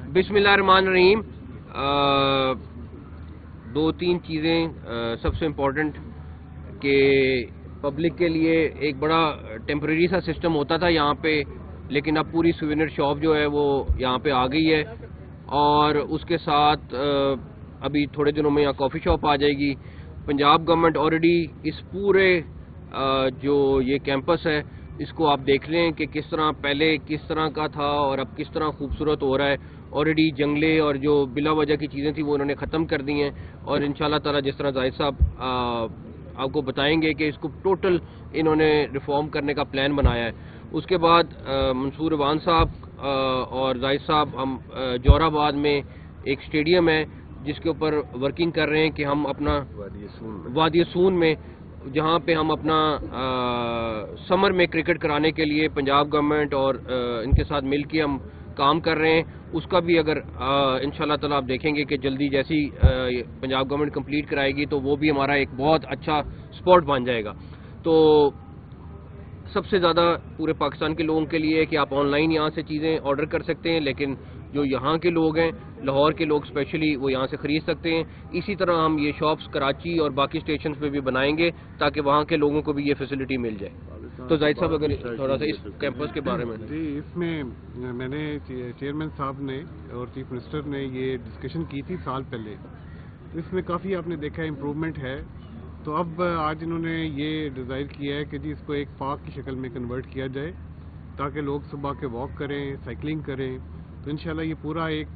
बिस्मिल्लाहिर्रहमानिर्रहीम। दो तीन चीज़ें सबसे इम्पोर्टेंट कि पब्लिक के लिए एक बड़ा टेम्परेरी सा सिस्टम होता था यहाँ पे, लेकिन अब पूरी सुवेनियर शॉप जो है वो यहाँ पे आ गई है, और उसके साथ अभी थोड़े दिनों में यहाँ कॉफ़ी शॉप आ जाएगी। पंजाब गवर्नमेंट ऑलरेडी इस पूरे जो ये कैंपस है इसको आप देख लें कि किस तरह पहले किस तरह का था और अब किस तरह खूबसूरत हो रहा है। ऑलरेडी जंगले और जो बिला वजह की चीज़ें थी वो उन्होंने ख़त्म कर दी हैं, और इंशाल्लाह ताला जिस तरह जाहिद साहब आपको बताएंगे कि इसको टोटल इन्होंने रिफॉर्म करने का प्लान बनाया है। उसके बाद मंसूर अवान साहब और जाहिद साहब हम जोराबाद में एक स्टेडियम है जिसके ऊपर वर्किंग कर रहे हैं कि हम अपना वादी सून में जहाँ पे हम अपना समर में क्रिकेट कराने के लिए पंजाब गवर्नमेंट और इनके साथ मिल के हम काम कर रहे हैं। उसका भी अगर इंशाल्लाह ताला आप देखेंगे कि जल्दी जैसी पंजाब गवर्नमेंट कंप्लीट कराएगी तो वो भी हमारा एक बहुत अच्छा स्पॉट बन जाएगा। तो सबसे ज़्यादा पूरे पाकिस्तान के लोगों के लिए है कि आप ऑनलाइन यहाँ से चीज़ें ऑर्डर कर सकते हैं, लेकिन जो यहाँ के लोग हैं, लाहौर के लोग स्पेशली, वो यहाँ से ख़रीद सकते हैं। इसी तरह हम ये शॉप्स कराची और बाकी स्टेशन पे भी बनाएंगे ताकि वहाँ के लोगों को भी ये फैसिलिटी मिल जाए। तो जाहिद साहब अगर थोड़ा सा इस कैंपस के बारे में। जी, इसमें मैंने चेयरमैन साहब ने और चीफ मिनिस्टर ने ये डिस्कशन की थी साल पहले, तो इसमें काफ़ी आपने देखा इम्प्रूवमेंट है। तो अब आज इन्होंने ये डिज़ायर किया है कि जी इसको एक पार्क की शक्ल में कन्वर्ट किया जाए ताकि लोग सुबह के वॉक करें, साइकिलिंग करें। तो इंशाल्लाह ये पूरा एक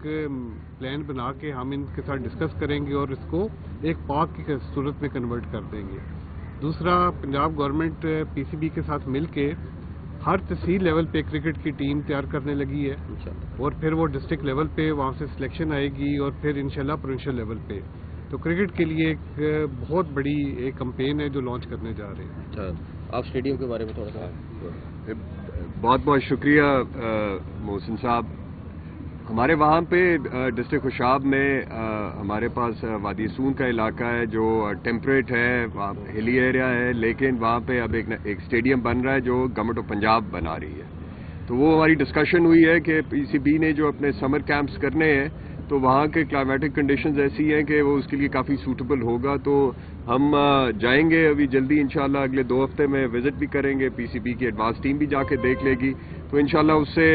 प्लान बना के हम इनके साथ डिस्कस करेंगे और इसको एक पार्क की सूरत में कन्वर्ट कर देंगे। दूसरा, पंजाब गवर्नमेंट पीसीबी के साथ मिल के हर तहसील लेवल पे क्रिकेट की टीम तैयार करने लगी है, और फिर वो डिस्ट्रिक्ट लेवल पे वहाँ से सिलेक्शन आएगी और फिर इंशाल्लाह प्रोविंशियल लेवल पे। तो क्रिकेट के लिए एक बहुत बड़ी एक कैंपेन है जो लॉन्च करने जा रहे हैं। अच्छा, आप स्टेडियम के बारे में थोड़ा सा। बहुत बहुत शुक्रिया मोहसिन साहब। हमारे वहाँ पे डिस्ट्रिक्ट खुशाब में हमारे पास वादी सून का इलाका है जो टेम्परेट है, वहाँ हिली एरिया है, लेकिन वहाँ पे अब एक स्टेडियम बन रहा है जो गवर्नमेंट ऑफ पंजाब बना रही है। तो वो हमारी डिस्कशन हुई है कि पीसीबी ने जो अपने समर कैंप्स करने हैं तो वहाँ के क्लाइमेटिक कंडीशंस ऐसी हैं कि वो उसके लिए काफ़ी सूटेबल होगा। तो हम जाएंगे अभी जल्दी इंशाल्लाह, अगले 2 हफ्ते में विजिट भी करेंगे, पीसीबी की एडवांस टीम भी जाके देख लेगी। तो इंशाल्लाह उससे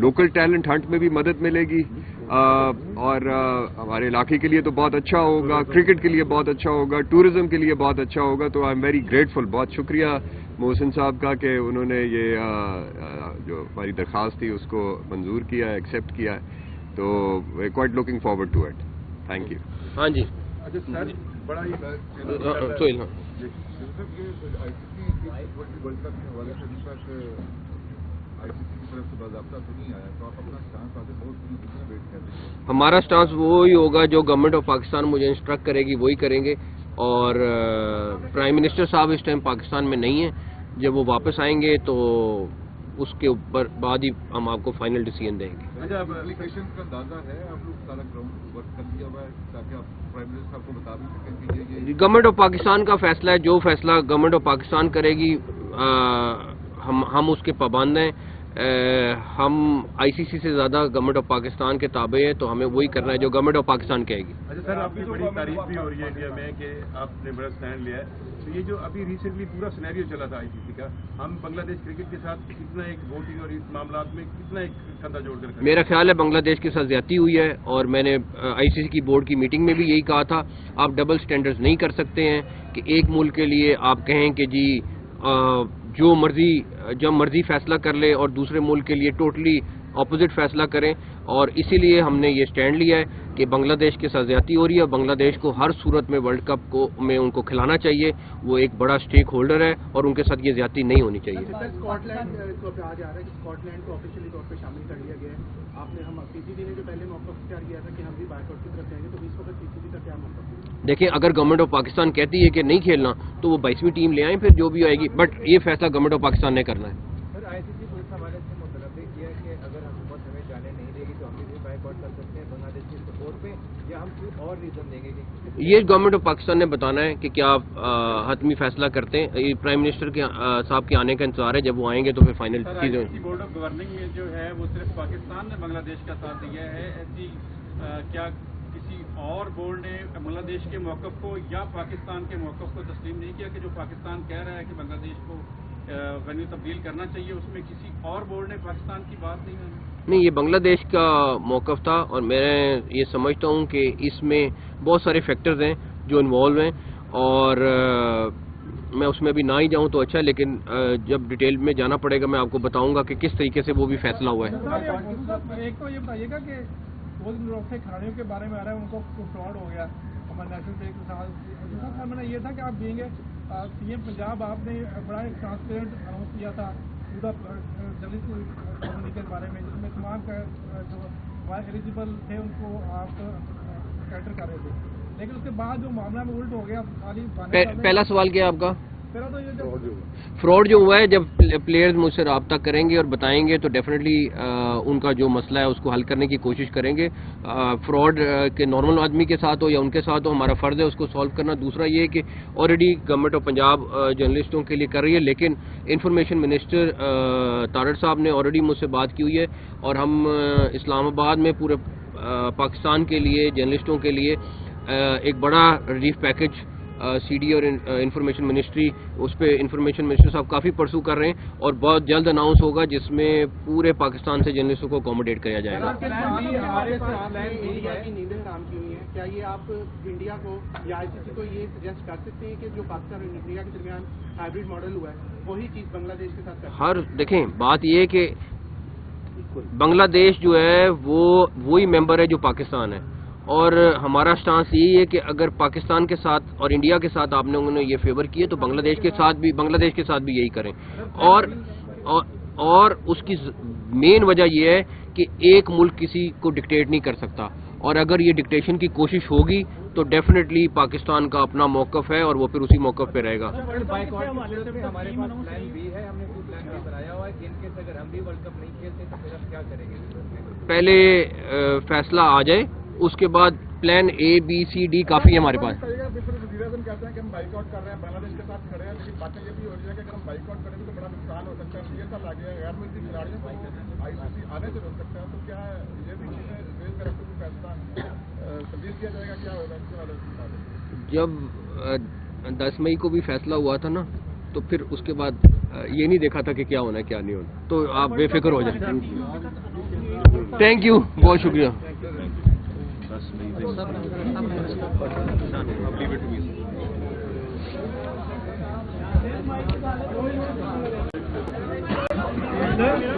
लोकल टैलेंट हंट में भी मदद मिलेगी, और हमारे इलाके के लिए तो बहुत अच्छा होगा, क्रिकेट के लिए बहुत अच्छा होगा, टूरिज्म के लिए बहुत अच्छा होगा। तो आई एम वेरी ग्रेटफुल, बहुत शुक्रिया मोहसिन साहब का कि उन्होंने ये जो हमारी दरख्वास्त थी उसको मंजूर किया, एक्सेप्ट किया। तो we quite looking forward to it. Thank you. हाँ जी, अच्छा सर, बड़ा ही सोहेल, हाँ हमारा स्टांस वो ही होगा जो गवर्नमेंट ऑफ पाकिस्तान मुझे इंस्ट्रक्ट करेगी वही करेंगे। और प्राइम मिनिस्टर साहब इस टाइम पाकिस्तान में नहीं है, जब वो वापस आएंगे तो उसके ऊपर बाद ही हम आपको फाइनल डिसीजन देंगे। अच्छा, अब एप्लीकेशन का अंदाजा है, आप लोग सारा ग्राउंड वर्क कर दिया हुआ है ताकि आप प्राइम मिनिस्टर साहब को बता भी सकें कि ये गवर्नमेंट ऑफ पाकिस्तान का फैसला है, जो फैसला गवर्नमेंट ऑफ पाकिस्तान करेगी हम उसके पाबंद हैं। हम आईसीसी से ज़्यादा गवर्नमेंट ऑफ पाकिस्तान के ताबे हैं, तो हमें वही करना है जो गवर्नमेंट ऑफ पाकिस्तान कहेगी। अच्छा सर, आपकी बड़ी तारीफ भी हो रही है इंडिया में कि आपने बड़ा स्टैंड लिया है। तो ये जो अभी रिसेंटली पूरा सिनेरियो चला था आईसीसी का, हम बांग्लादेश क्रिकेट के साथ कितना एक वोटिंग और इस मामलात में कितना एक कंधा जोड़कर, मेरा ख्याल है बांग्लादेश के साथ ज्यादती हुई है, और मैंने आईसीसी की बोर्ड की मीटिंग में भी यही कहा था। आप डबल स्टैंडर्ड्स नहीं कर सकते हैं कि एक मुल्क के लिए आप कहें कि जी जो मर्जी जब मर्जी फैसला कर ले और दूसरे मुल्क के लिए टोटली अपोजिट फैसला करें। और इसीलिए हमने ये स्टैंड लिया है कि बांग्लादेश के साथ ज्यादती हो रही है, बांग्लादेश को हर सूरत में वर्ल्ड कप को में उनको खिलाना चाहिए, वो एक बड़ा स्टेक होल्डर है और उनके साथ ये ज्यादती नहीं होनी चाहिए। स्कॉटलैंड को कहा जा रहा है कि स्कॉटलैंड को ऑफिशियली तौर पे शामिल कर लिया गया है। आपने हम पीसीबी ने जो पहले मौका इख्तियार किया था कि हम भी बायकॉट की तरफ जाएंगे, तो इस वक्त पीसीबी का क्या मौका? देखिए, अगर गवर्नमेंट ऑफ पाकिस्तान कहती है कि नहीं खेलना तो वो 22वीं टीम ले आए, फिर जो भी आएगी, बट ये फैसला गवर्नमेंट ऑफ पाकिस्तान ने करना है। सर, आईसीसी को इस हवाले से मुतलबिक किया कि अगर हुकूमत हमें जाने नहीं देगी तो हम भी بائیکاٹ کر سکتے ہیں بنگلہ دیش کی سپورٹ پہ, یا ہم کوئی اور ریزن دیں گے کہ یہ گورنمنٹ آف پاکستان نے بتانا ہے کہ کیا حتمی فیصلہ کرتے ہیں. یہ پرائم منسٹر کے صاحب کے آنے کا انتظار ہے, جب وہ آئیں گے تو پھر فائنل چیزیں. بورڈ آف گورننگ میں جو ہے وہ صرف پاکستان نے بنگلہ دیش کا ساتھ دیا ہے, ایسی کیا کسی اور بورڈ نے بنگلہ دیش کے موقف کو یا پاکستان کے موقف کو تسلیم نہیں کیا کہ جو پاکستان کہہ رہا ہے کہ بنگلہ دیش کو وینیو تبدیل کرنا چاہیے, اس میں کسی اور بورڈ نے پاکستان کی بات نہیں مانی؟ نہیں, یہ بنگلہ دیش کا موقف تھا, اور میں یہ سمجھتا ہوں کہ اس میں بہت سارے فیکٹرز ہیں جو انوالو ہیں, اور میں اس میں ابھی نہ ہی جاؤں تو اچھا, لیکن جب ڈیٹیل میں جانا پڑے گا میں آپ کو بتاؤں گا کہ کس طریقے سے وہ بھی فیصلہ ہوا ہے. ایک تو یہ بتائیے گا کہ دو دن لوگ سے کھلاڑیوں کے بارے میں آ رہا ہے ان کو فراڈ ہو گیا ہمارے نیشنل بینک کے ساتھ. دوسرا سوال میرا یہ تھا کہ آپ دیں گے سی ایم پنجاب, آپ نے بڑا ایک ٹرانسپیرنٹ اناؤنس کیا تھا جرنلسٹ کالونی کے بارے میں, جس میں تمام جو ایلیجیبل تھے ان کو آپ کیٹر کر رہے تھے, لیکن اس کے بعد جو معاملہ میں الٹ ہو گیا. پہلا سوال کیا آپ کا؟ پہلا تو یہ فراڈ جو ہوا ہے, جب پلیئرز مجھ سے رابطہ کریں گے اور بتائیں گے تو ڈیفینیٹلی ان کا جو مسئلہ ہے اس کو حل کرنے کی کوشش کریں گے. فراڈ کے نارمل آدمی کے ساتھ ہو یا ان کے ساتھ ہو, ہمارا فرض ہے اس کو سالو کرنا. دوسرا یہ کہ آلریڈی گورنمنٹ آف پنجاب جرنلسٹوں کے لیے کر رہی ہے, لیکن انفارمیشن منسٹر تارڑ صاحب نے آلریڈی مجھ سے بات کی ہوئی ہے, اور ہم اسلام آباد میں پورے پاکستان کے لیے جرنلسٹوں کے لیے ایک بڑا ریلیف پیکج سی ڈی اور انفارمیشن منسٹری, اس پہ انفارمیشن منسٹر صاحب کافی پرسو کر رہے ہیں, اور بہت جلد اناؤنس ہوگا جس میں پورے پاکستان سے جرنلسٹوں کو اکوموڈیٹ کیا جائے گا. انڈیا کی نیندیں حرام کی ہوئی ہیں, کیا یہ آپ انڈیا کو یا آئی سی سی کو یہ سجیسٹ کر سکتے ہیں کہ جو پاکستان اور انڈیا کے درمیان ہائبرڈ ماڈل ہوا ہے وہی چیز بنگلہ دیش کے ساتھ دیکھیں بات یہ ہے کہ بنگلہ دیش جو ہے وہ وہی ممبر ہے جو پاکستان ہے, اور ہمارا سٹانس یہی ہے کہ اگر پاکستان کے ساتھ اور انڈیا کے ساتھ آپ نے یہ فیور کیے تو بنگلہ دیش کے ساتھ بھی یہی کریں. اور اس کی مین وجہ یہ ہے کہ ایک ملک کسی کو ڈکٹیٹ نہیں کر سکتا, اور اگر یہ ڈکٹیشن کی کوشش ہوگی تو ڈیفینیٹلی پاکستان کا اپنا موقف ہے اور وہ پھر اسی موقف پہ رہے گا. ہمارے پاس پلان بی ہے, ہم نے کوئی پلان بی بنایا ہوا ہے جن کے اگر ہم بھی ورلڈ کپ نہیں کھیلتے تو پھر ہم کیا کریں گے؟ پہلے فیصلہ آ جائے, اس کے بعد پلان اے بی سی ڈی کافی ہے ہمارے پاس. کہتے ہیں کہ ہم بائک آؤٹ کر رہے ہیں, بنگلہ دیش کے ساتھ کھڑے ہیں, لیکن باتیں یہ بھی ہو رہی ہے کہ اگر ہم بائک آؤٹ کریں گے تو بڑا نقصان ہو سکتا ہے. سی ایس ایل آ گیا, غیر ملکی کھلاڑیوں کو آئی سی سی آنے سے روک سکتا ہے, تو کیا یہ بھی چیزیں ریز کر کے فیصلہ تبدیل کیا جائے گا, کیا ہوگا اس کے بارے میں؟ جب 10 مئی کو بھی فیصلہ ہوا تھا نا, تو پھر اس کے بعد یہ نہیں دیکھا تھا کہ کیا ہونا ہے کیا نہیں ہونا, تو آپ بے فکر ہو جائیں. تھینک یو, بہت شکریہ. Sir?